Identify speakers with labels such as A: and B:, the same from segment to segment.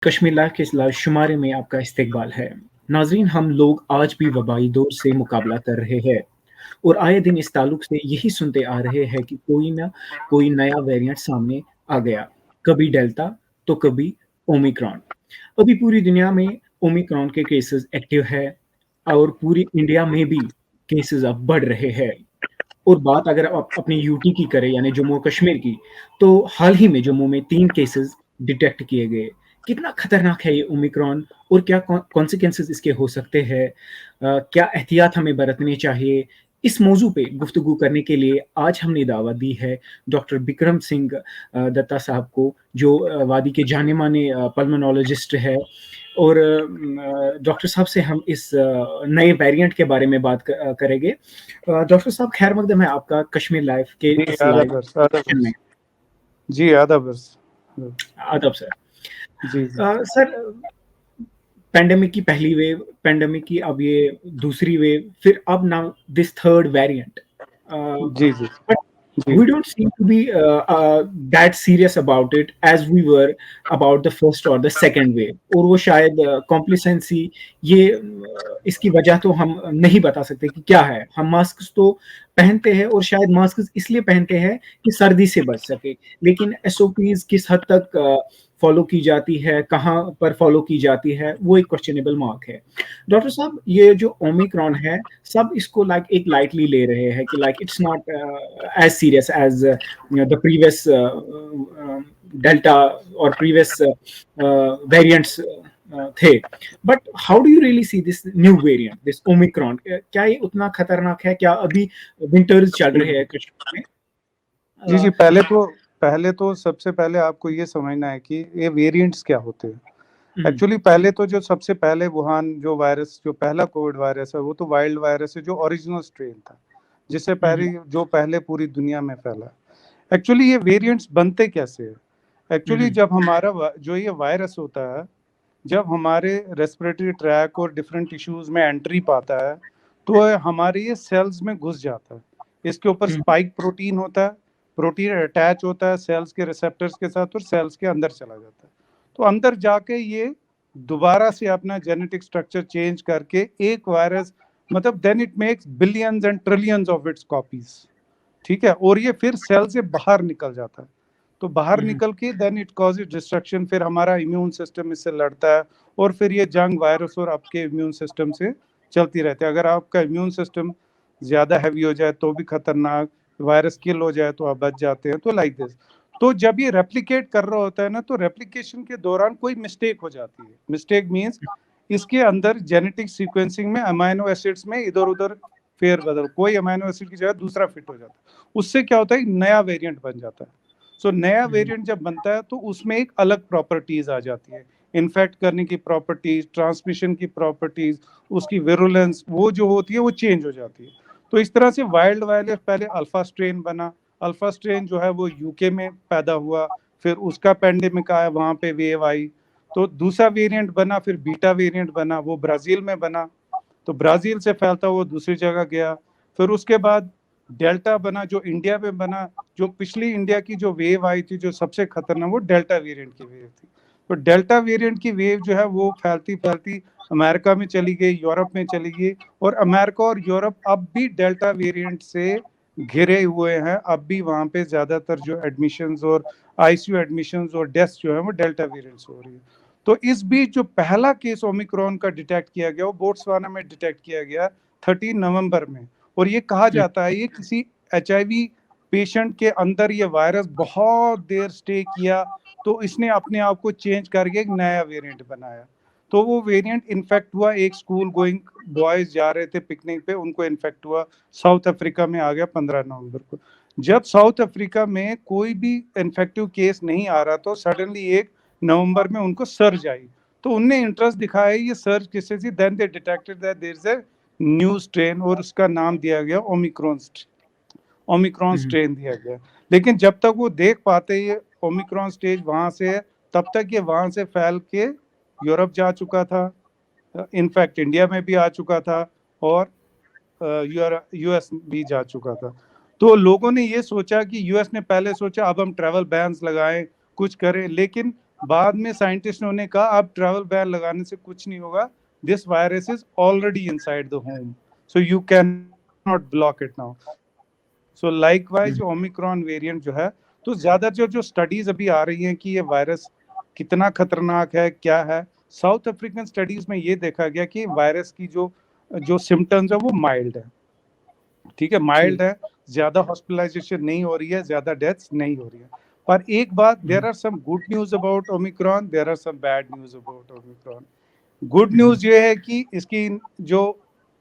A: Kashmir live के इस live शुमारे में आपका इस्तकबाल है। नाज़रीन, हम लोग आज भी वबाई दौर से मुकाबला कर रहे हैं और आए दिन इस ताल्लुक से यही सुनते आ रहे हैं कि कोई ना कोई नया वेरिएंट सामने आ गया। कभी डेल्टा तो कभी ओमिक्रॉन। अभी पूरी दुनिया में ओमिक्रॉन के केसेस एक्टिव है और पूरी इंडिया में भी केसेस अब बढ़ रहे हैं। और बात अगर आप अपनी यूटी की करें यानी जम्मू और कश्मीर की, तो हाल ही में जम्मू में 3 केसेस डिटेक्ट किए गए। कितना खतरनाक है ये ओमिक्रॉन और क्या कॉन्सिक्वेंसेस इसके हो सकते हैं? क्या एहतियात हमें बरतनी चाहिए? इस मौजू पे गुफ्तगू करने के लिए आज हमने दावत दी है डॉक्टर बिक्रम सिंह दत्ता साहब को, जो वादी के जाने-माने पल्मोनोलॉजिस्ट है और डॉक्टर साहब से हम इस नए वेरिएंट के बारे में बात करेंगे। डॉक्टर साहब, खैर मकदम है आपका कश्मीर लाइव के
B: जी,
A: इस
B: आदाब
A: लाइव
B: अर्स, आदाब
A: सेशन में।
B: अर्स। जी, आदाब अर्स।
A: आदाब सर।
B: जी, जी।
A: सर, पैंडेमिक की पहली वेव, पैंडेमिक की अब ये दूसरी वेव, फिर अब नाउ दिस थर्ड वेरिएंट।
B: जी, जी।
A: बट
B: जी,
A: we don't seem to be that serious about it as we were about the first or the second wave, और वो शायद कॉम्प्लिसेंसी ये इसकी वजह तो हम नहीं बता सकते कि क्या है। हम मास्क तो पहनते हैं और शायद मास्क इसलिए पहनते हैं कि सर्दी से बच सके, लेकिन एसओपीज किस हद तक फॉलो की जाती है, कहाँ पर फॉलो की जाती है, वो एक क्वेश्चनेबल मार्क है। डॉक्टर साहब, ये जो ओमिक्रॉन है, सब इसको लाइक एक लाइटली ले रहे हैं कि like it's not as serious as the previous delta और प्रीवियस वेरिएंट्स थे। But how do you really see this new variant, this omicron? क्या ये उतना खतरनाक है? क्या अभी विंटर्स चल रहे हैं कश्मीर में?
B: जी, जी। पहले तो सबसे पहले आपको ये समझना है कि ये वेरिएंट्स क्या होते हैं। एक्चुअली पहले तो जो सबसे पहले वुहान जो वायरस, जो पहला कोविड वायरस है, वो तो वाइल्ड वायरस है, जो ओरिजिनल स्ट्रेन था, जिससे पहले पूरी दुनिया में फैला। एक्चुअली ये वेरिएंट्स बनते कैसे हैं? एक्चुअली जब हमारा जो ये वायरस होता है, जब हमारे रेस्पिरेटरी ट्रैक और डिफरेंट टिश्यूज में एंट्री पाता है, तो हमारे ये सेल्स में घुस जाता है। इसके ऊपर स्पाइक प्रोटीन होता है, प्रोटीन अटैच होता है सेल्स के रिसेप्टर्स के साथ और सेल्स के अंदर चला जाता है। तो अंदर जाके ये दोबारा से अपना जेनेटिक स्ट्रक्चर चेंज करके एक वायरस, मतलब then it makes billions and trillions of its copies. ठीक है, और ये फिर सेल से बाहर निकल जाता है। तो बाहर निकल के देन इट कॉजेज डिस्ट्रक्शन, फिर हमारा इम्यून सिस्टम इससे लड़ता है और फिर ये जंग वायरस और आपके इम्यून सिस्टम से चलती रहती है। अगर आपका इम्यून सिस्टम ज्यादा हैवी हो जाए तो भी खतरनाक, वायरस किल हो जाए तो आप बच जाते हैं। तो लाइक दिस, तो जब ये रेप्लिकेट कर रहा होता है ना, तो रेप्लिकेशन के दौरान कोई मिस्टेक हो जाती है। मिस्टेक मीन्स इसके अंदर जेनेटिक सीक्वेंसिंग में अमाइनो एसिड्स में इधर उधर फेर बदल, कोई अमाइनो एसिड की जगह दूसरा फिट हो जाता है। उससे क्या होता है, नया वेरिएंट बन जाता है। सो नया वेरिएंट जब बनता है तो उसमें एक अलग प्रॉपर्टीज आ जाती है, इन्फेक्ट करने की प्रॉपर्टीज, ट्रांसमिशन की प्रॉपर्टीज, उसकी विरुलेंस वो जो होती है वो चेंज हो जाती है। तो इस तरह से वाइल्ड वायरस पहले अल्फा स्ट्रेन बना, अल्फा स्ट्रेन जो है वो यूके में पैदा हुआ, फिर उसका पेंडेमिक आया, वहां पे वेव आई, तो दूसरा वेरिएंट बना, फिर बीटा वेरिएंट बना, वो ब्राजील में बना, तो ब्राजील से फैलता वो दूसरी जगह गया। फिर उसके बाद डेल्टा बना जो इंडिया में बना। जो पिछली इंडिया की जो वेव आई थी जो सबसे खतरनाक, वो डेल्टा वेरिएंट की वेव थी। तो डेल्टा वेरिएंट की वेव जो है वो फैलती फैलती अमेरिका में चली गई, यूरोप में चली गई, और अमेरिका और यूरोप अब भी डेल्टा वेरिएंट से घिरे हुए हैं। अब भी वहां पे ज्यादातर जो एडमिशंस और आईसीयू एडमिशंस और डेथ्स जो है वो डेल्टा वेरिएंट से हो रही है। तो इस बीच जो पहला केस ओमिक्रॉन का डिटेक्ट किया गया वो बोट्सवाना में डिटेक्ट किया गया 13 नवंबर में। और ये कहा जाता है ये किसी एचआईवी पेशेंट के अंदर ये वायरस बहुत देर स्टे किया, तो इसने अपने आप को चेंज करके एक नया वेरिएंट बनाया। तो वो वेरिएंट इन्फेक्ट हुआ, एक स्कूल गोइंग बॉयज जा रहे थे पिकनिक पे, उनको इन्फेक्ट हुआ, साउथ अफ्रीका में आ गया 15 नवंबर को। जब साउथ अफ्रीका में कोई भी इन्फेक्टिव केस नहीं आ रहा तो सडनली 1 नवंबर में उनको सर्ज आई, तो उनने इंटरेस्ट दिखाया ये सर्ज किससे थी। Then they detected that there is a new strain और उसका नाम दिया गया ओमिक्रॉन स्ट्रेन दिया गया। लेकिन जब तक वो देख पाते ये ओमिक्रॉन स्टेज वहां से है, तब तक ये वहां से फैल के यूरोप जा चुका था, इनफैक्ट इंडिया में भी आ चुका था, और यूएस भी जा चुका था। तो लोगों ने ये सोचा कि यूएस ने पहले सोचा अब हम ट्रैवल बैन्स लगाएं, कुछ करें, लेकिन बाद में साइंटिस्टों ने कहा अब ट्रैवल बैन लगाने से कुछ नहीं होगा, this virus is already inside the home, so you can not block it now. So likewise Omicron variant जो है, तो ज्यादा जो स्टडीज अभी आ रही हैं कि ये वायरस कितना खतरनाक है क्या है, साउथ अफ्रीकन स्टडीज में ये देखा गया कि वायरस की जो जो सिम्टम्स है वो माइल्ड है, ठीक है, माइल्ड है, ज्यादा हॉस्पिटलाइजेशन नहीं हो रही है, ज्यादा डेथ्स नहीं हो रही है। पर एक बात, there are some good news about omicron, there are some bad news about omicron. Good news ये है कि इसकी जो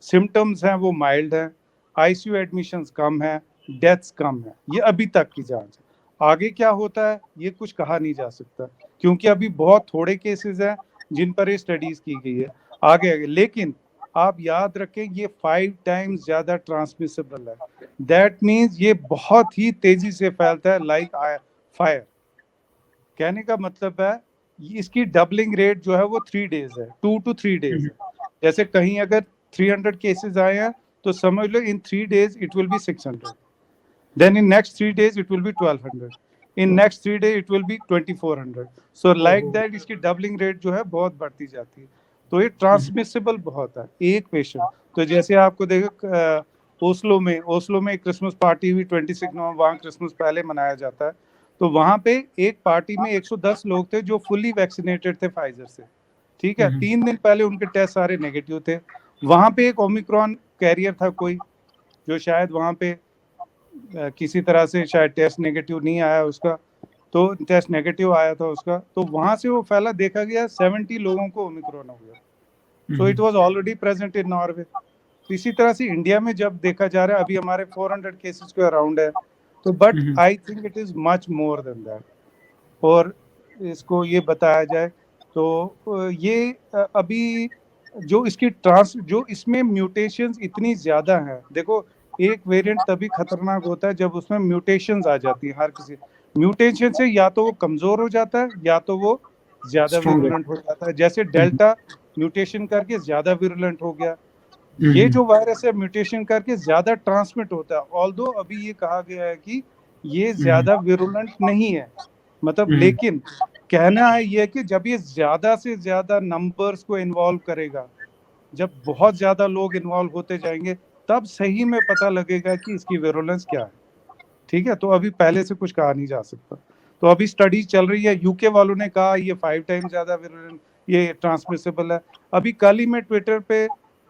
B: सिम्टम्स हैं वो माइल्ड है, आईसीयू एडमिशंस कम है, डेथ्स कम है, ये अभी तक की जांच है। आगे क्या होता है ये कुछ कहा नहीं जा सकता, क्योंकि अभी बहुत थोड़े केसेस हैं जिन पर ये स्टडीज की गई है। आगे आगे लेकिन आप याद रखें ये 5 टाइम्स ज्यादा ट्रांसमिसिबल है, दैट मीन्स ये बहुत ही तेजी से फैलता है लाइक फायर। कहने का मतलब है इसकी डबलिंग रेट जो है वो 3 डेज है, 2 to 3 डेज है। जैसे कहीं अगर 300 केसेस आए हैं तो समझ लो इन 3 days it will be 600, then in next 3 days it will be 1200, in next 3 days it will be 2400, so like that इसकी डबलिंग रेट जो है बहुत बढ़ती जाती है। तो ये ट्रांसमिसिबल बहुत है एक पेशेंट। तो जैसे आपको देखो ओस्लो में क्रिसमस पार्टी हुई 26 नवंबर, वहाँ क्रिसमस पहले मनाया जाता है, तो वहाँ पे एक पार्टी में 110 लोग थे जो फुली वैक्सीनेटेड थे फाइजर से, ठीक है, 3 दिन पहले उनके टेस्ट सारे नेगेटिव थे। वहाँ पे एक ओमिक्रॉन कैरियर था कोई, जो शायद वहाँ पे किसी तरह से शायद टेस्ट नेगेटिव नहीं आया उसका, तो टेस्ट नेगेटिव आया था उसका, तो वहां से वो फैला, देखा गया 70 लोगों को ओमिक्रॉन हो गया। So it was already present in Norway. तो इसी तरह से इंडिया में जब देखा जा रहा है अभी हमारे 400 केसेस के अराउंड है, तो but I think it is much more than that. और इसको ये बताया जाए तो ये अभी जो इसकी जो इसमें म्यूटेशंस इतनी ज्यादा हैं, देखो एक वेरिएंट तभी खतरनाक होता है जब उसमें म्यूटेशंस आ जाती है। हर किसी म्यूटेशन से या तो वो कमजोर हो जाता है या तो वो ज्यादा विरुलेंट हो जाता है। जैसे डेल्टा म्यूटेशन करके ज्यादा विरुलेंट हो गया, ये जो वायरस है म्यूटेशन करके ज्यादा ट्रांसमिट होता है, ऑल्दो अभी ये कहा गया है कि ये ज्यादा विरुलेंट नहीं है, मतलब लेकिन कहना है ये कि जब ये ज्यादा से ज्यादा नंबर्स को इन्वॉल्व करेगा, जब बहुत ज्यादा लोग इन्वॉल्व होते जाएंगे, तब सही में पता लगेगा कि इसकी विरुलेंस क्या है, ठीक है। तो अभी पहले से कुछ कहा नहीं जा सकता। तो अभी स्टडी चल रही है, यूके वालों ने कहा ये 5 टाइम्स ज्यादा विरुलेंट, ये ट्रांसमिसिबल है। अभी कल ही मैं ट्विटर पे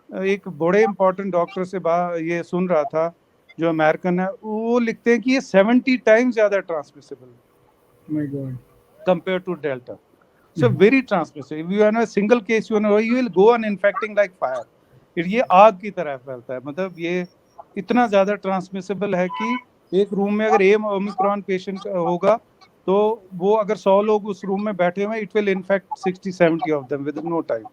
B: एक बड़े इंपॉर्टेंट डॉक्टर से ये सुन रहा था जो अमेरिकन है, वो लिखते हैं कि ये 70 टाइम्स ज्यादा ट्रांसमिसिबल है, my god, compare to delta. So very transmissible, if you have a single case you will go on infecting like fire. ये आग की तरह फैलता है, मतलब ये इतना ज्यादा ट्रांसमिसिबल है कि एक रूम में अगर ओमिक्रॉन पेशेंट होगा तो वो अगर 100 लोग उस रूम में बैठे हुए, it will infect 60-70 of them with no time.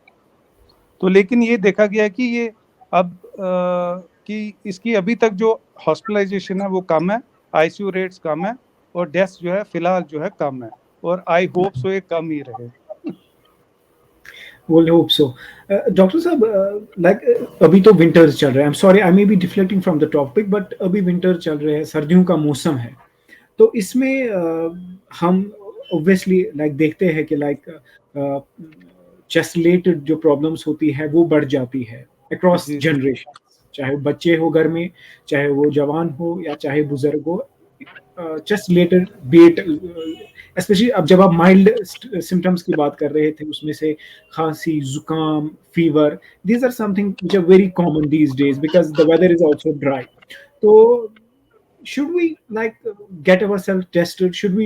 B: तो लेकिन ये देखा गया कि ये अब कि इसकी अभी तक जो हॉस्पिटलाइजेशन है वो कम है, आईसीयू रेट्स कम है, और डेथ्स जो है फिलहाल जो है कम है, और आई होप सो ये कम ही रहे।
A: We'll hope so. डॉक्टर साहब, लाइक अभी तो विंटर्स चल रहे हैं, I am sorry I may be deflecting from the topic, but अभी विंटर चल रहे हैं, सर्दियों का मौसम है, तो इसमें हम ऑब्वियसली लाइक देखते हैं कि लाइक चेस्ट रिलेटेड जो प्रॉब्लम्स होती है वो बढ़ जाती है अक्रॉस जनरेशन, चाहे बच्चे हो घर में, चाहे वो जवान हो या चाहे बुजुर्ग हो, चेस्ट रिलेटेड बीट, स्पेशली अब जब आप माइल्ड सिम्टम्स की बात कर रहे थे, उसमें से खांसी, जुकाम, fever, these are something which are very common these days because the weather is also dry. तो should we like get ourselves tested, should we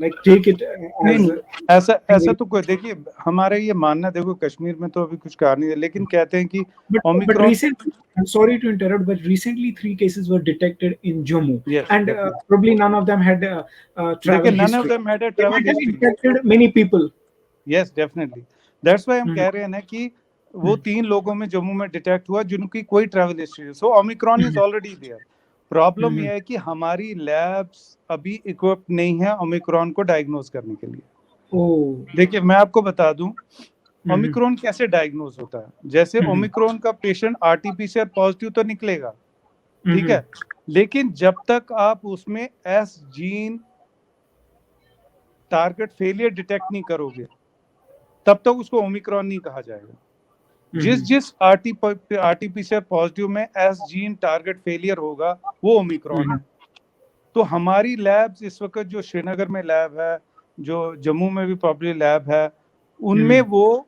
A: like take it as
B: ऐसा तो कोई, देखिए हमारा ये मानना, देखो कश्मीर में तो अभी कुछ कहा नहीं है, लेकिन कहते हैं कि
A: but recently, I'm sorry to interrupt, but recently 3 cases were detected in Jammu, yes, and probably none of them had travel history.
B: None of them had a travel history.
A: Infected many people.
B: Yes, definitely. That's why हम कह रहे हैं ना कि वो 3 लोगों में जम्मू में डिटेक्ट हुआ जिनकी कोई ट्रैवल हिस्ट्री है, so omicron is already there. Problem यह है कि हमारी लैब्स अभी इक्विप्ड नहीं है ओमिक्रॉन को डायग्नोज करने के लिए। देखिए मैं आपको बता दूं ओमिक्रॉन कैसे डायग्नोज होता है। जैसे ओमिक्रॉन का पेशेंट आरटीपीसीआर पॉजिटिव तो निकलेगा, ठीक है, लेकिन जब तक आप उसमें S gene target failure detect नहीं करोगे तब तक उसको ओमिक्रॉन नहीं कहा जाएगा। जिस आरटीपीसीआर पॉजिटिव में एस जीन टारगेट फेलियर होगा वो ओमिक्रॉन है। तो हमारी लैब्स इस वक्त जो श्रीनगर में लैब है, जो जम्मू में भी पब्लिक लैब है, उनमें वो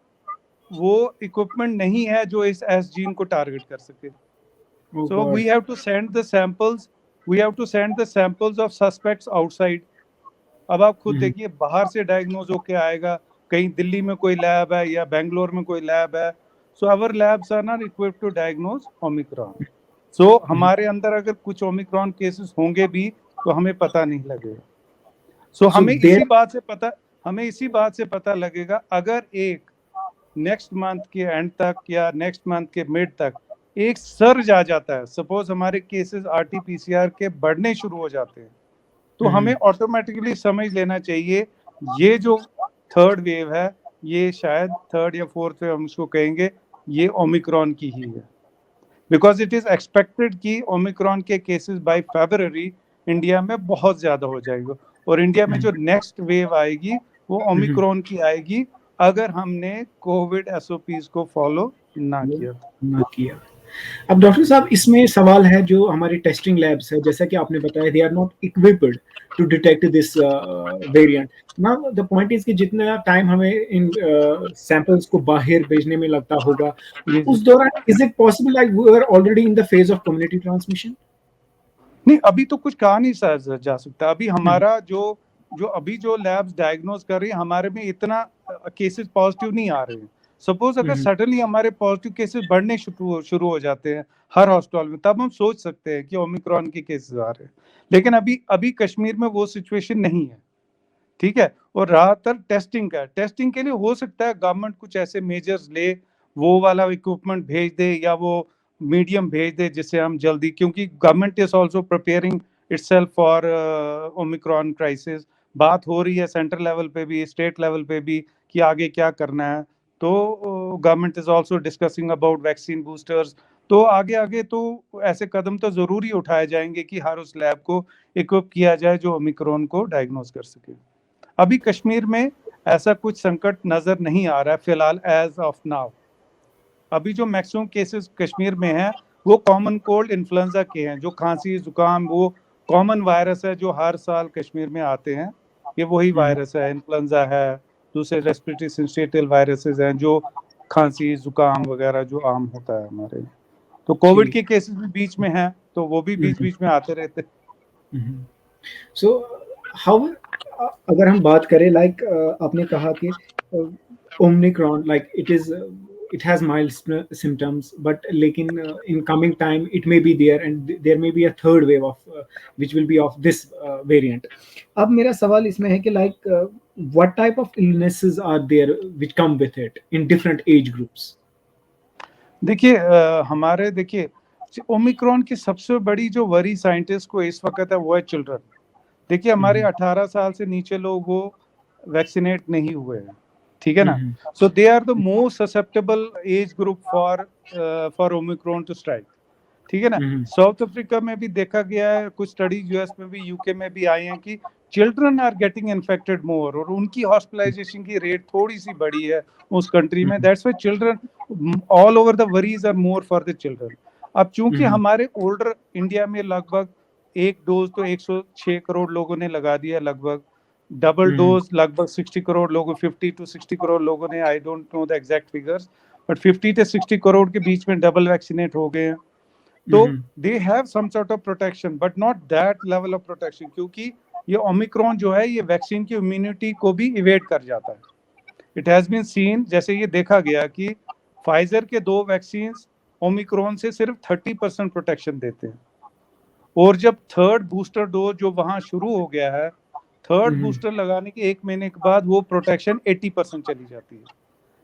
B: इक्विपमेंट नहीं है जो इस एस जीन को टारगेट कर सके। So we have to send the samples of suspects outside. अब आप खुद देखिए, बाहर से डायग्नोज होके आएगा, कहीं दिल्ली में कोई लैब है या बेंगलोर में कोई लैब है, so our labs are not equipped to diagnose omicron. So हमारे अंदर अगर कुछ ओमिक्रॉन केसेस होंगे भी तो हमें पता नहीं लगेगा। सो हमें इसी बात से पता लगेगा अगर एक नेक्स्ट मंथ के एंड तक या नेक्स्ट मंथ के मिड तक एक सर्ज आ जाता है, सपोज हमारे केसेस आरटीपीसीआर के बढ़ने शुरू हो जाते हैं, तो हमें ऑटोमेटिकली समझ लेना चाहिए ये जो थर्ड वेव है, ये शायद थर्ड या फोर्थ वेव हम इसको कहेंगे, ये ओमिक्रॉन की ही है। बिकॉज इट इज एक्सपेक्टेड कि ओमिक्रॉन के केसेस बाय फरवरी इंडिया में बहुत ज्यादा हो जाएगा, और इंडिया में जो नेक्स्ट वेव आएगी वो ओमिक्रॉन की आएगी अगर हमने कोविड एसओपीज को फॉलो ना किया।
A: अब डॉक्टर साहब, इसमें सवाल है जो हमारी टेस्टिंग लैब्स है, जैसा कि आपने बताया, they are not equipped to detect this variant. Now the point is कि जितना टाइम हमें इन सैंपल्स को बाहर भेजने में लगता होगा, उस दौरान is it possible like we are already in the phase of community transmission?
B: नहीं, अभी तो कुछ कहा नहीं जा सकता। अभी हमारा जो अभी जो लैब्स डायग्नोज कर रही है, हमारे में इतना केसेस पॉजिटिव नहीं आ रहे हैं। सपोज अगर सडनली हमारे पॉजिटिव केसेस बढ़ने शुरू हो जाते हैं हर हॉस्पिटल में, तब हम सोच सकते हैं कि ओमिक्रॉन के केसेस आ रहे हैं। लेकिन अभी कश्मीर में वो सिचुएशन नहीं है, ठीक है। और रहा तक टेस्टिंग के लिए हो सकता है गवर्नमेंट कुछ ऐसे मेजर्स ले, वो वाला इक्विपमेंट भेज दे या वो मीडियम भेज दे जिससे हम जल्दी, क्योंकि government is also preparing itself for Omicron crisis. बात हो रही है सेंट्रल लेवल पे भी, स्टेट लेवल पे भी, कि आगे क्या करना है। तो government is also discussing about vaccine boosters. तो आगे तो ऐसे कदम तो जरूरी उठाए जाएंगे कि हर उस लैब को इक्विप किया जाए जो ओमिक्रॉन को डायग्नोज कर सके। अभी कश्मीर में ऐसा कुछ संकट नजर नहीं आ रहा है फिलहाल, एज ऑफ नाउ। अभी जो मैक्सिमम केसेस कश्मीर में हैं वो कॉमन कोल्ड इन्फ्लुएंजा के हैं, जो खांसी जुकाम, वो कॉमन वायरस है जो हर साल कश्मीर में आते हैं, ये वही वायरस है। इन्फ्लुएंजा है, दूसरे रेस्पिरेटरी सिंस्टिटिव वायरसेस हैं जो खांसी जुकाम वगैरह जो आम होता है हमारे। तो कोविड के केसेस भी बीच में हैं, तो वो भी बीच में आते रहते हैं।
A: सो हाउ, अगर हम बात करें लाइक आपने कहा कि Omicron like it has mild symptoms, but लेकिन in coming time it may be there and there may be a third wave of which will be of this variant. अब मेरा सवाल इसमें है कि like what type of illnesses are there which come with it in different age groups?
B: देखिए Omicron की सबसे बड़ी जो वरी साइंटिस्ट को इस वक्त है वो है चिल्ड्रन। देखिए हमारे 18 साल से नीचे लोग वो वैक्सीनेट नहीं हुए हैं, ठीक है ना। So they are the most susceptible age group for omicron to strike, ठीक है ना। साउथ अफ्रीका में भी देखा गया है, कुछ स्टडीज यूएस में भी, यूके में भी आई हैं कि चिल्ड्रन आर गेटिंग इन्फेक्टेड मोर, और उनकी हॉस्पिटलाइजेशन की रेट थोड़ी सी बढ़ी है उस कंट्री में। That's why children all over the worries are more for the children. अब चूंकि हमारे ओल्डर इंडिया में लगभग एक डोज तो 106 करोड़ लोगों ने लगा दिया, लगभग डबल डोज लगभग 60 करोड़ लोगों, 50 to 60 करोड़ लोगों ने, I don't know the exact figures, but 50 से 60 करोड़ के बीच में डबल वैक्सीनेट हो गए हैं। तो they have some sort of protection but not that level of protection, क्योंकि ये ओमिक्रॉन जो है ये वैक्सीन की इम्यूनिटी को भी इवेड कर जाता है। इट हैज बीन सीन, जैसे ये देखा गया कि फाइजर के 2 वैक्सीन ओमिक्रॉन से सिर्फ 30% प्रोटेक्शन देते हैं, और जब थर्ड बूस्टर डोज जो वहां शुरू हो गया है, थर्ड बूस्टर लगाने के 1 महीने के बाद वो प्रोटेक्शन 80% चली जाती है,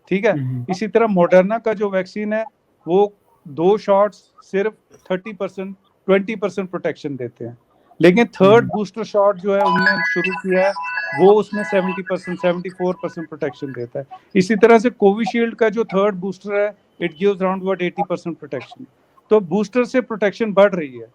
B: ठीक है। इसी तरह मॉडर्ना का जो वैक्सीन है वो 2 शॉट्स सिर्फ 30% 20% प्रोटेक्शन देते हैं, लेकिन थर्ड बूस्टर शॉट जो है उन्होंने शुरू किया है वो उसमें 70% 74% प्रोटेक्शन देता है। इसी तरह से कोविशील्ड का जो थर्ड बूस्टर है, इट गिव्स अराउंड 80% प्रोटेक्शन। तो बूस्टर से प्रोटेक्शन बढ़ रही है,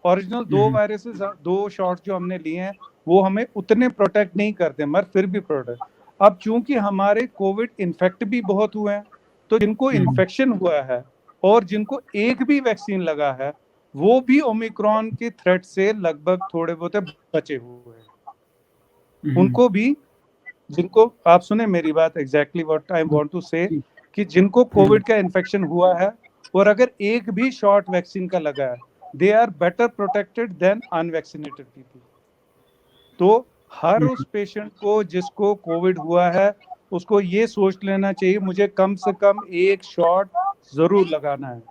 B: ओरिजिनल 2 वायरसेस 2 शॉट जो हमने लिए हैं वो हमें उतने प्रोटेक्ट नहीं करते, मगर फिर भी प्रोटेक्ट। अब चूंकि हमारे कोविड इन्फेक्ट भी बहुत हुए हैं, तो जिनको इन्फेक्शन हुआ है और जिनको एक भी वैक्सीन लगा है वो भी ओमिक्रॉन के थ्रेट से लगभग थोड़े बहुत बचे हुए हैं। उनको भी, जिनको, आप सुने मेरी बात, exactly what I want to say, कि जिनको कोविड का इन्फेक्शन हुआ है और अगर एक भी शॉट वैक्सीन का लगा है, they are better protected than unvaccinated people. तो हर उस पेशेंट को जिसको कोविड हुआ है उसको ये सोच लेना चाहिए मुझे कम से कम एक शॉट जरूर लगाना है।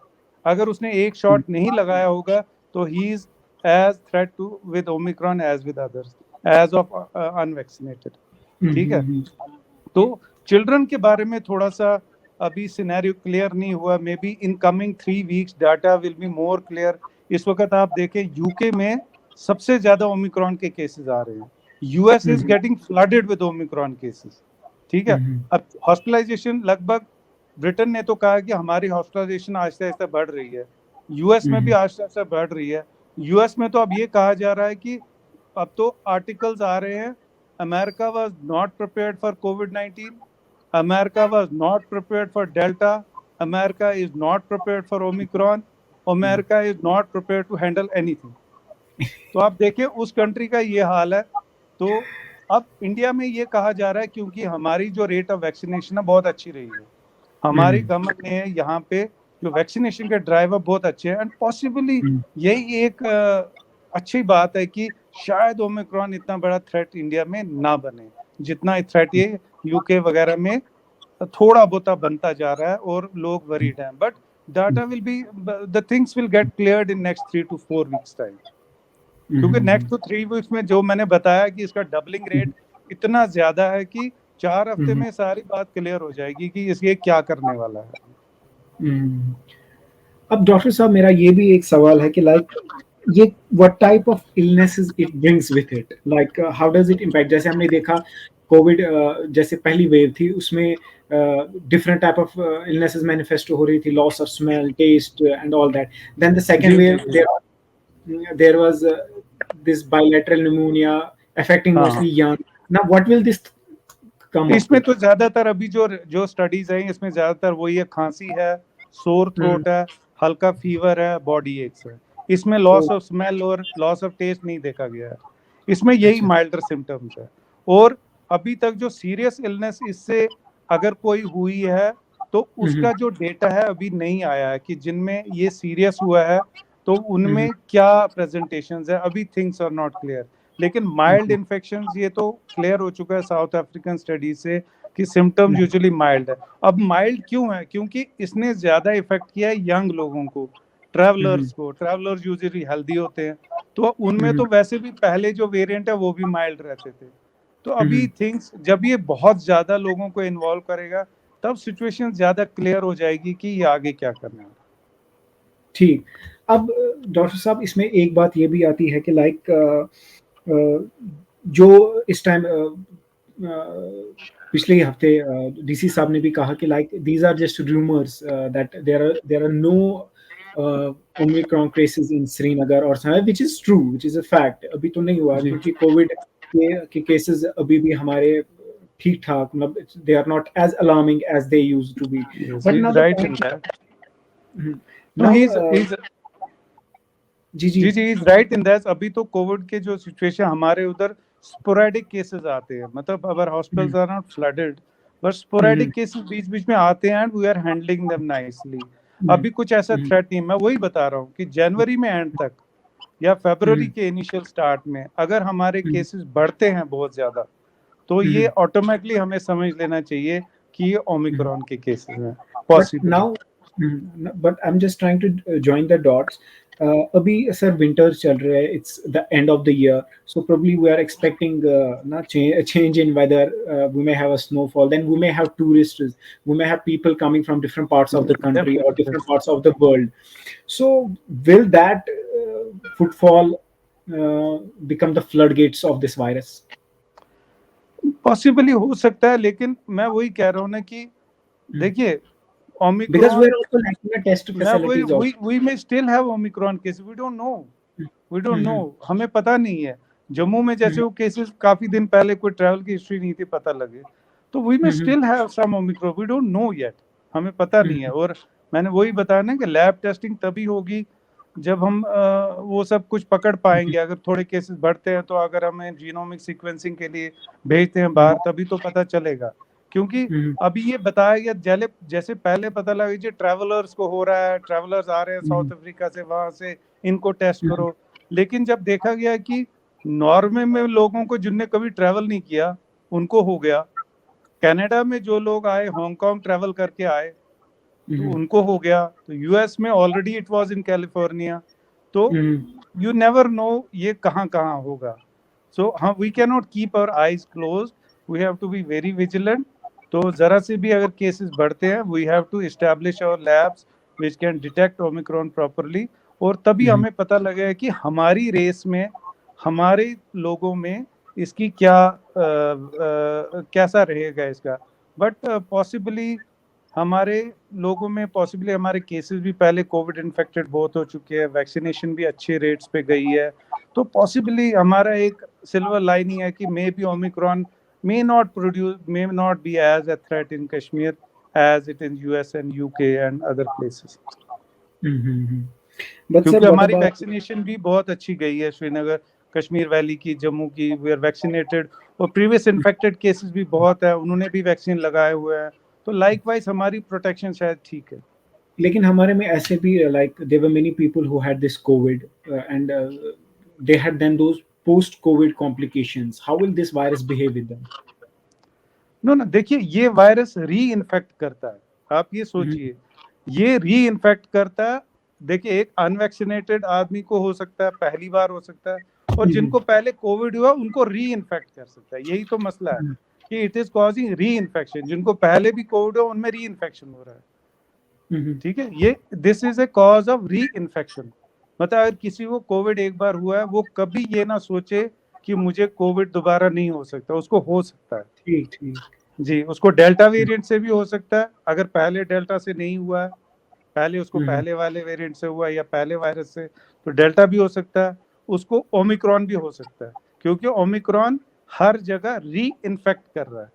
B: अगर उसने एक शॉट नहीं लगाया होगा तो he is as threat to with omicron as with others as of unvaccinated. ठीक है, तो चिल्ड्रन के बारे में थोड़ा सा अभी सिनेरियो क्लियर नहीं हुआ, may be in coming 3 weeks data will be more clear. इस वक्त आप देखें यूके में सबसे ज्यादा ओमिक्रॉन के केसेस आ रहे हैं, US is getting flooded with Omicron cases. ठीक है, अब हॉस्पिटलाइजेशन लगभग, ब्रिटेन ने तो कहा कि हमारी हॉस्पिटलाइजेशन आहिस्ता आहिस्ता बढ़ रही है, यूएस में भी आहिस्ता आहिस्ता बढ़ रही है। यूएस में तो अब ये कहा जा रहा है कि अब तो आर्टिकल्स आ रहे हैं, America was not prepared for कोविड-19, America was not prepared for delta, America is not prepared for omicron, America is not prepared to handle anything. तो आप देखिए उस कंट्री का ये हाल है। तो अब इंडिया में ये कहा जा रहा है क्योंकि हमारी जो रेट ऑफ वैक्सीनेशन है बहुत अच्छी रही है, हमारी गवर्नमेंट ने यहाँ पे जो वैक्सीनेशन के ड्राइवर बहुत अच्छे हैं, एंड पॉसिबली यही एक अच्छी बात है कि शायद ओमिक्रॉन इतना बड़ा थ्रेट इंडिया में ना बने जितना थ्रेट ये यूके वगैरह में थोड़ा बहुत बनता जा रहा है और लोग वरीड हैं। But data will be, the things will get cleared in next 3 to 4 weeks time, क्योंकि नेक्स्ट तो 3 वीक्स में जो मैंने बताया कि इसका डबलिंग रेट इतना ज्यादा है कि 4 हफ्ते में सारी बात क्लियर हो जाएगी कि इसके क्या करने वाला है।
A: अब डॉक्टर साहब मेरा ये भी एक सवाल है कि लाइक ये what type of illnesses it brings with it, like how does it impact. जैसे हमने देखा कोविड जैसे पहली वेव थी उसमें different type of illnesses manifest हो रही थी, loss of smell, taste and all that. Then the second wave there was this bilateral pneumonia affecting mostly young. Now what will this come up
B: इसमें तो ज्यादातर अभी जो स्टडीज हैं इसमें ज्यादातर वही है, खांसी है, सोर थ्रोट है, हल्का फीवर है, बॉडी एक्स है। इसमें लॉस ऑफ स्मेल और लॉस ऑफ टेस्ट नहीं देखा गया है, इसमें यही माइल्डर सिम्टम्स है। और अभी तक जो सीरियस इलनेस इससे अगर कोई हुई है तो उसका जो डेटा है अभी नहीं आया है कि जिनमें ये सीरियस हुआ है तो उनमें क्या प्रेजेंटेशंस है, अभी थिंग्स आर नॉट क्लियर। लेकिन माइल्ड इन्फेक्शंस ये तो क्लियर हो चुका है साउथ अफ्रीकन स्टडी से कि सिम्टम्स यूजुअली माइल्ड है। अब माइल्ड क्यों है? क्योंकि इसने ज्यादा इफेक्ट किया है यंग लोगों को, ट्रैवलर्स को। ट्रैवलर्स यूजुअली हेल्दी होते हैं, तो उनमें तो वैसे भी पहले जो वेरिएंट है वो भी माइल्ड रहते थे। तो अभी थिंग्स, जब ये बहुत ज्यादा लोगों को इन्वॉल्व करेगा तब सिचुएशन ज्यादा क्लियर हो जाएगी कि ये आगे क्या करना है।
A: ठीक, अब डॉक्टर साहब इसमें एक बात ये भी आती है कि लाइक जो इस टाइम पिछले हफ्ते डीसी साहब ने भी कहा कि like these are just rumours that there are no omicron cases in Srinagar और somewhere, which is true, which is a fact. अभी तो नहीं हुआ क्योंकि कोविड के केसेस अभी भी हमारे ठीक ठाक, मतलब they are not as alarming as they used to be. But now
B: right in that, no he is G is right in that. अभी तो कोविड के जो सिचुएशन हमारे उधर स्पोरेडिक केसेस आते हैं, मतलब our hospitals are not flooded but sporadic cases बीच बीच में आते हैं and we are handling them nicely. अभी कुछ ऐसा थ्रेट नहीं। मैं वही बता रहा हूँ कि जनवरी में एंड तक या फरवरी के इनिशियल स्टार्ट में अगर हमारे केसेस बढ़ते हैं बहुत ज्यादा तो ये ऑटोमेटिकली हमें समझ लेना चाहिए कि ये ओमिक्रॉन के केसेस हैं possible.
A: Now but I am just trying to join the dots. अभी सर विंटर चल रहा है, it's the end of the year, so probably we are expecting a change in weather. We may have a snowfall, then we may have tourists, we may have people coming from different parts of the country or different parts of the world. So will that footfall become the floodgates of this virus?
B: Possibly हो सकता है, लेकिन मैं वही कह रहा हूँ ना कि देखिए Omicron,
A: because we are also lacking a test facilities.
B: We may still have Omicron cases, we don't know. We don't know, हमें पता नहीं है। जम्मू में जैसे वो केसेस काफी दिन पहले कोई ट्रैवल की हिस्ट्री नहीं थी पता लगे, तो we may still have some Omicron, we don't know yet, हमें पता नहीं है। और मैंने वही बताया ना कि लैब टेस्टिंग तभी होगी जब हम वो सब कुछ पकड़ पाएंगे। अगर थोड़े केसेस बढ़ते हैं तो अगर हमें जीनोमिक सीक्वेंसिंग के लिए भेजते हैं बाहर, तभी तो पता चलेगा। क्योंकि अभी ये बताया गया जैसे पहले पता लगा कि ट्रैवलर्स को हो रहा है, ट्रैवलर्स आ रहे हैं साउथ अफ्रीका से, वहां से इनको टेस्ट करो। लेकिन जब देखा गया कि नॉर्वे में लोगों को जिनने कभी ट्रैवल नहीं किया उनको हो गया, कनाडा में जो लोग आए हांगकांग ट्रैवल करके आए तो उनको हो गया, तो यूएस में already it was in California. तो यू नेवर नो ये कहाँ कहाँ होगा। सो हाँ, we can not keep our eyes close, we have to be very vigilant. तो जरा से भी अगर केसेस बढ़ते हैं, we have to establish our labs which can detect Omicron properly, और तभी हमें पता लगेगा कि हमारी रेस में, हमारे लोगों में इसकी क्या कैसा रहेगा इसका। बट पॉसिबली हमारे लोगों में पॉसिबली हमारे केसेस भी पहले कोविड इन्फेक्टेड बहुत हो चुके हैं, वैक्सीनेशन भी अच्छे रेट्स पे गई है, तो पॉसिबली हमारा एक सिल्वर लाइनिंग है कि may be Omicron may not be as a threat in Kashmir as it in US and UK and other places. क्योंकि हमारी वैक्सीनेशन भी बहुत अच्छी गई है, श्रीनगर, कश्मीर वैली की, जम्मू की, वी आर वैक्सीनेटेड, और प्रीवियस इन्फेक्टेड केसेस भी बहुत है, उन्होंने भी वैक्सीन लगाए हुए हैं, तो लाइकवाइज हमारी प्रोटेक्शन शायद ठीक है।
A: लेकिन हमारे में ऐसे भी like there were many people who had this Covid and they had then those post covid complications. How will this virus behave with them?
B: ना देखिए, ये वायरस री इन्फेक्ट करता है, आप ये सोचिए, ये री इन्फेक्ट करता है। देखिए, एक अनवैक्सीनेटेड आदमी को हो सकता है, पहली बार हो सकता है, और जिनको पहले कोविड हुआ उनको री इन्फेक्ट कर सकता है। यही तो मसला है कि इट इज कॉजिंग री इन्फेक्शन, जिनको पहले भी कोविड हुआ उनमें री इन्फेक्शन हो रहा है। ठीक है, ये this is a cause of री इन्फेक्शन। मतलब अगर किसी को कोविड एक बार हुआ है, वो कभी ये ना सोचे कि मुझे कोविड दोबारा नहीं हो सकता, उसको हो सकता है।
A: ठीक
B: जी, उसको डेल्टा वेरिएंट से भी हो सकता है, अगर पहले डेल्टा से नहीं हुआ है, पहले उसको पहले वाले वेरिएंट से हुआ या पहले वायरस से, तो डेल्टा भी हो सकता है, उसको ओमिक्रॉन भी हो सकता है, क्योंकि ओमिक्रॉन हर जगह री इन्फेक्ट कर रहा है।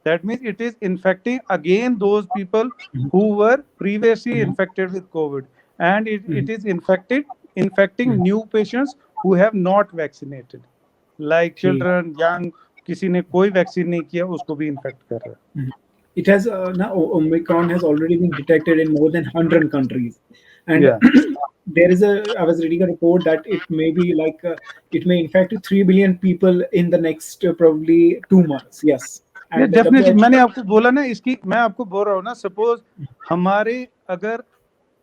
B: That means it is infecting again those people who were previously infected with Covid, and it is infecting new patients who have not vaccinated, like children, young, किसी ने कोई वैक्सीन नहीं किया उसको भी इन्फेक्ट कर रहा है।
A: It has now Omicron has already been detected in more than 100 countries, and there is I was reading a report that it may be like it may infect 3 billion people in the next probably 2 months. Yes,
B: and definitely मैंने आपको बोला ना, इसकी मैं आपको बोल रहा हूँ ना, सपोज हमारे अगर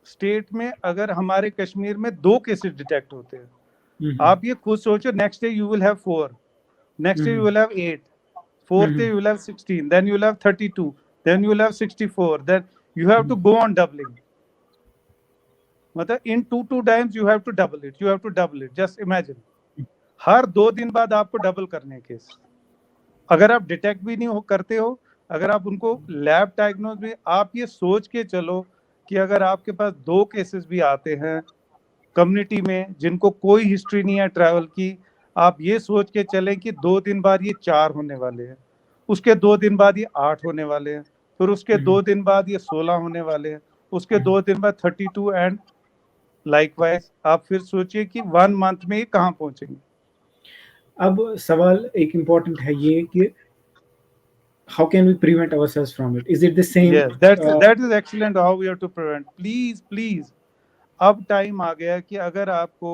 B: स्टेट में, अगर हमारे कश्मीर में 2 केसेस डिटेक्ट होते हैं, आप ये खुद सोचो, next day you will have 4, next day you will have 8, fourth day you will have 16, then you will have 32, then you will have 64, then you have to go on doubling. मतलब in 2 times you have to double it, just imagine, हर 2 दिन बाद आपको double करने case. अगर आप detect भी नहीं करते हो, अगर आप उनको लैब डायग्नोज भी, आप ये सोच के चलो कि अगर आपके पास 2 केसेस भी आते हैं कम्युनिटी में जिनको कोई हिस्ट्री नहीं है ट्रैवल की, आप ये सोच के चलें कि 2 दिन बाद ये 4 होने वाले हैं, उसके 2 दिन बाद ये 8 होने वाले हैं, फिर उसके 2 दिन बाद ये 16 होने वाले हैं, उसके 2 दिन बाद 32, एंड लाइकवाइज आप फिर सोचिए कि 1 मंथ में ये कहाँ पहुंचेंगे।
A: अब सवाल एक इम्पोर्टेंट है ये कि how can we prevent ourselves from it? Is it the same?
B: Yes, that is excellent how we have to prevent. Please अब टाइम आ गया कि अगर आपको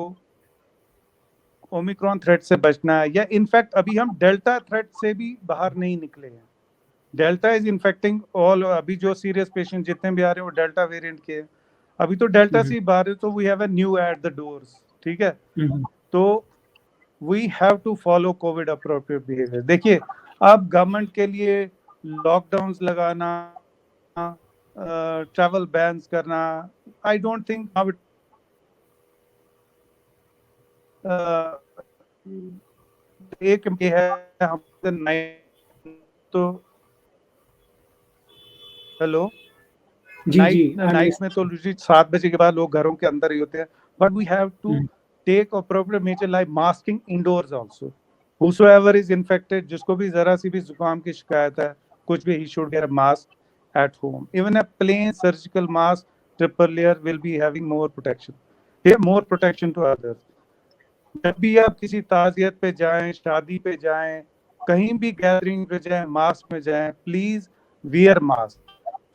B: ओमिक्रॉन थ्रेट से बचना है, या इनफैक्ट अभी हम डेल्टा थ्रेट से भी बाहर नहीं निकले हैं, डेल्टा इज इन्फेक्टिंग ऑल, अभी जो सीरियस पेशेंट जितने भी आ रहे हैं वो डेल्टा वेरिएंट के हैं, अभी तो डेल्टा से बाहर है, तो we have a new at the doors. ठीक है, तो we have to follow Covid appropriate behaviour. देखिए, आप गवर्नमेंट के लिए लॉकडाउन्स लगाना, ट्रैवल बैन्स करना, I don't think now it एक है हम तो हेलो नाइट में तो 7 बजे के बाद लोग घरों के अंदर ही होते हैं, but we have to take appropriate measure like masking indoors also. Whosoever is infected, जिसको भी जरा सी भी जुकाम की शिकायत है, कुछ भी, he should get a mask at home. Even a plain surgical mask, triple layer, will be having more protection. More protection to others. जब भी आप किसी ताजियत पे जाएं, शादी पे जाएं, कहीं भी गैदरिंग पे जाएं, मास्क में जाएं, please wear mask.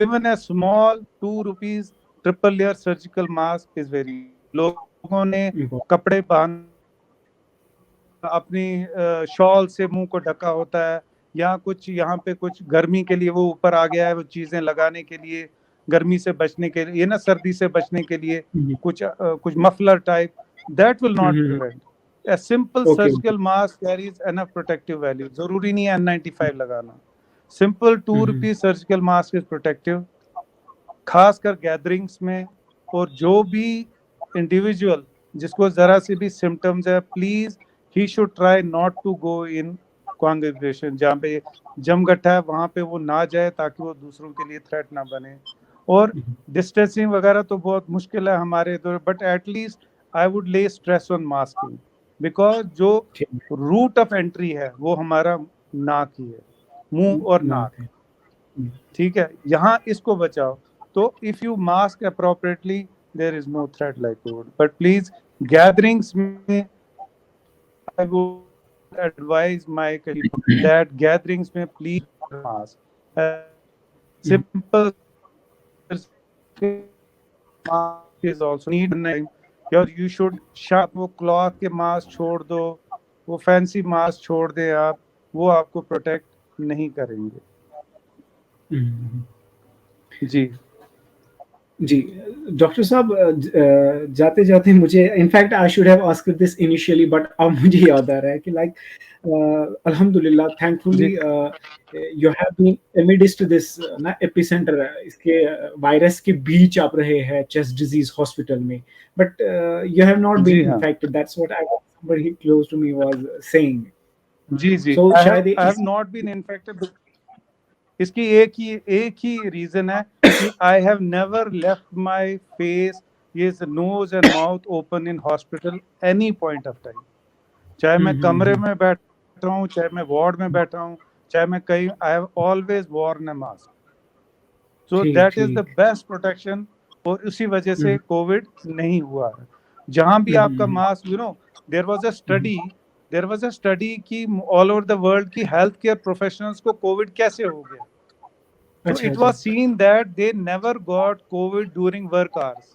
B: Even a small 2 rupees triple layer surgical mask is very. लोगों ने कपड़े बांध अपनी शॉल से मुंह को ढका होता है, या कुछ यहाँ पे कुछ गर्मी के लिए वो ऊपर आ गया है, वो चीजें लगाने के लिए, गर्मी से बचने के लिए, ये ना सर्दी से बचने के लिए कुछ muffler type, that will not prevent. A simple surgical mask carries enough protective value. जरूरी नहीं है N95 लगाना. Simple 2 rupees surgical mask is protective. खासकर गैदरिंग्स में, और जो भी इंडिविजुअल जिसको जरा सी भी सिम्टम्स है, please he should try not to go in congregation. जहाँ पे जमगट्टा है वहाँ पे वो ना जाए, ताकि वो दूसरों के लिए थ्रेट ना बने. और डिस्टेंसिंग वगैरह तो बहुत मुश्किल है हमारे इधर, बट एटलीस्ट आई वुड ले स्ट्रेस ऑन मास्किंग, बिकॉज जो रूट ऑफ एंट्री है वो हमारा नाक ही है, मुंह और नाक. ठीक है, यहाँ इसको बचाओ. तो if you mask appropriately, there is no threat like COVID. But please gatherings में I would advise my colleague that gatherings में please mask. Simple mask is also need. और यू शुड शार्प, वो क्लॉथ के mask छोड़ दो, वो fancy mask छोड़ दे आप, वो आपको प्रोटेक्ट नहीं करेंगे. जी
A: जी डॉक्टर साहब, जाते जाते मुझे, in fact I should have asked this initially, but अब मुझे याद आ रहा है कि लाइक अल्हम्दुलिल्लाह, thankfully you have been amidst this ना एपिसेंटर, इसके वायरस के बीच आप रहे हैं चेस्ट डिजीज हॉस्पिटल में, but you have not been infected. That's what I somebody close to me was saying.
B: जी
A: So
B: I have not been infected. इसकी एक ही रीजन है कि I have never left my face, ये nose and mouth open in hospital any point of time. चाहे मैं कमरे में बैठ रहा हूँ, चाहे मैं वार्ड में बैठा हूँ, चाहे मैं कहीं, I have always worn a mask. So that is the best protection. और उसी वजह से कोविड नहीं हुआ है. जहां भी आपका mask, you know, there was a study कि ऑल ओवर द वर्ल्ड की हेल्थ केयर प्रोफेशनल्स को कोविड कैसे हो गया. So it was seen that they never got COVID during work hours.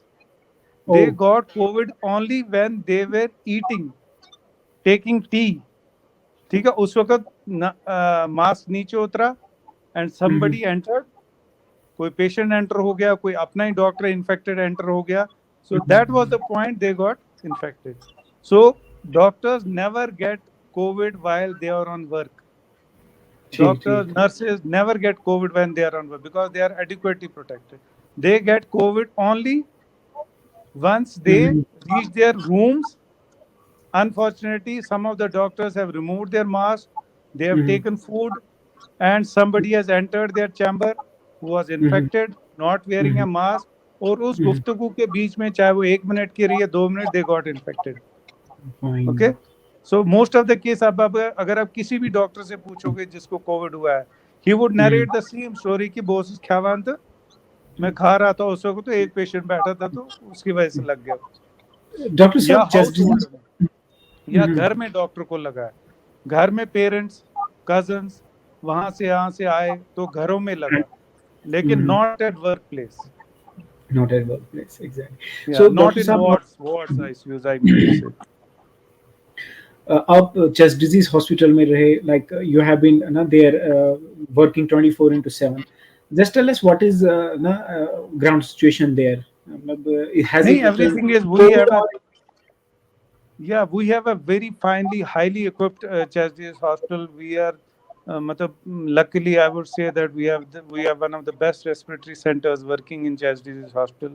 B: They got COVID only when they were eating, taking tea. ठीक है, उस वक्त मास्क नीचे उतरा and somebody entered. कोई पेशेंट एंटर हो गया, कोई अपना ही डॉक्टर इन्फेक्टेड एंटर हो गया. So that was the point, they got infected. So doctors never get COVID while they are on work. Doctors, nurses never get COVID when they are on work because they are adequately protected. They get COVID only once they reach their rooms. Unfortunately, some of the doctors have removed their mask, they have taken food, and somebody has entered their chamber who was infected, not wearing a mask. और उस गुफ्तगू के बीच में, चाहे वो 1 minute की रही है, 2 minute, they got infected. Okay? So most of the case, अगर आप किसी भी डॉक्टर से पूछोगे जिसको कोविड हुआ है, he would narrate the same story कि बोस ख्यावान था, मैं खा रहा था उस वक्त, तो एक पेशेंट बैठा था तो उसकी वजह से लग गया.
A: डॉक्टर साहब,
B: या घर में डॉक्टर को लगा है, घर में पेरेंट्स, कजन्स वहां से यहाँ से आए तो घरों में लगा, लेकिन not at work place.
A: Not at workplace, exactly.
B: Yeah, so not in wards, ICUs, I mean to say.
A: आप चेस्ट डिजीज हॉस्पिटल में रहे, लाइक यू हैव बीन ना there working 24/7. Just tell us what is ना ground situation there. मतलब has it,
B: everything is, we have a very finely, highly equipped chest disease hospital. We are luckily I would say that we have one of the best respiratory centers working in chest disease hospital.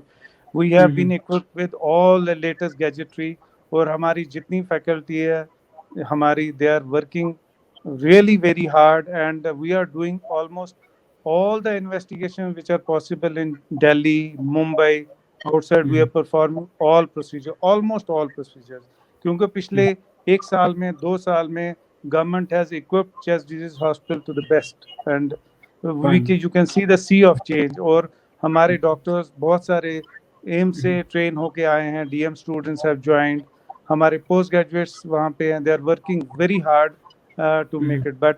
B: We have been equipped with all the latest gadgetry. और हमारी जितनी faculty है हमारी, they are working really very hard, and we are doing almost all the investigations which are possible in Delhi, Mumbai, outside. We are performing all procedures, almost all procedures. क्योंकि पिछले 1 साल में 2 साल में government has equipped chest disease hospital to the best, and
A: Fine.
B: you can see the sea of change. और हमारे doctors बहुत सारे एम से ट्रेन होके आए हैं, डीएम स्टूडेंट्स हैव ज्वाइंड, हमारे पोस्ट ग्रेजुएट्स वहाँ पे हैं, they are working very hard to make it, but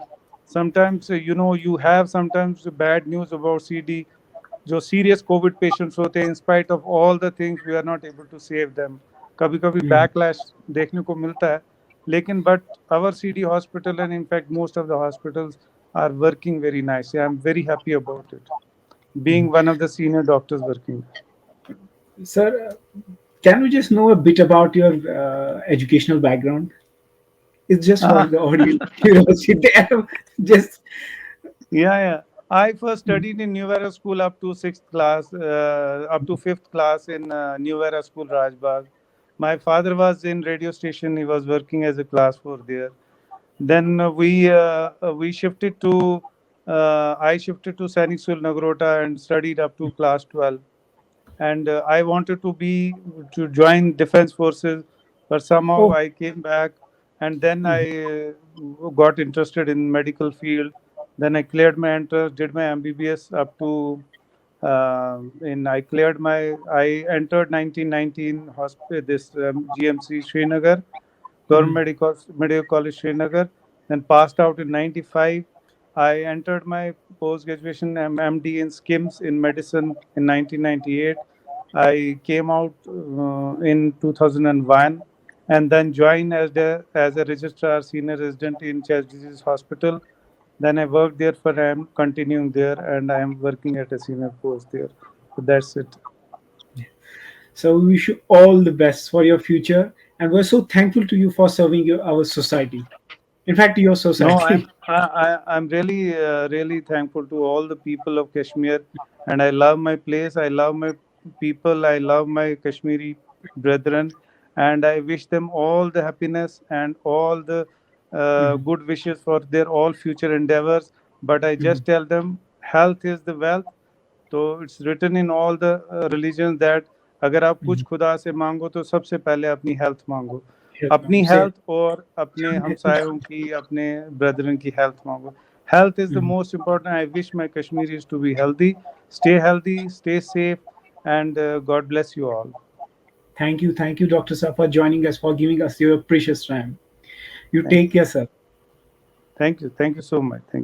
B: sometimes you have sometimes bad news about CD. जो सीरियस कोविड पेशेंट्स होते हैं, in spite of all the things we are not able to save them, कभी कभी backlash देखने को मिलता है, लेकिन but our CD hospital and in fact most of the hospitals are working very nice. I am very happy about it, being one of the senior doctors working.
A: Sir, can we just know a bit about your educational background? It's just for the audience curiosity. Just
B: yeah. I first studied in New Era School up to 6th class, up to 5th class in New Era School, Rajbagh. My father was in radio station. He was working as a class 4 there. Then we shifted to I shifted to Sainik School, Nagrota, and studied up to class 12. And I wanted to join defense forces, but somehow I came back, and then I got interested in medical field. Then I cleared my entrance, did my MBBS up to I entered 1919 hospital, this GMC Srinagar, Government Medical College Srinagar, then passed out in 95. I entered my post-graduation MD in SKIMS in medicine in 1998. I came out in 2001 and then joined as a registrar senior resident in Chest Disease Hospital. Then I worked there for I am continuing there, and I am working at a senior post there. So that's it.
A: so we wish you all the best for your future, and we're so thankful to you for serving our society. In fact, your
B: No,
A: society.
B: I'm really thankful to all the people of Kashmir, and I love my place. I love my people. I love my Kashmiri brethren, and I wish them all the happiness and all the good wishes for their all future endeavors. But I just tell them, health is the wealth. तो it's written in all the religion that अगर आप कुछ खुदा से मांगो तो सबसे पहले अपनी हेल्थ मांगो, अपनी हेल्थ और अपने हमसायों की, अपने ब्रदरन की हेल्थ मांगो. Health is the most important. I wish my Kashmiris to be healthy, stay safe, and God bless you all.
A: Thank you, Dr. Sir, for joining us, for giving us your precious time. You take care, sir.
B: Thank you so much. Thank you.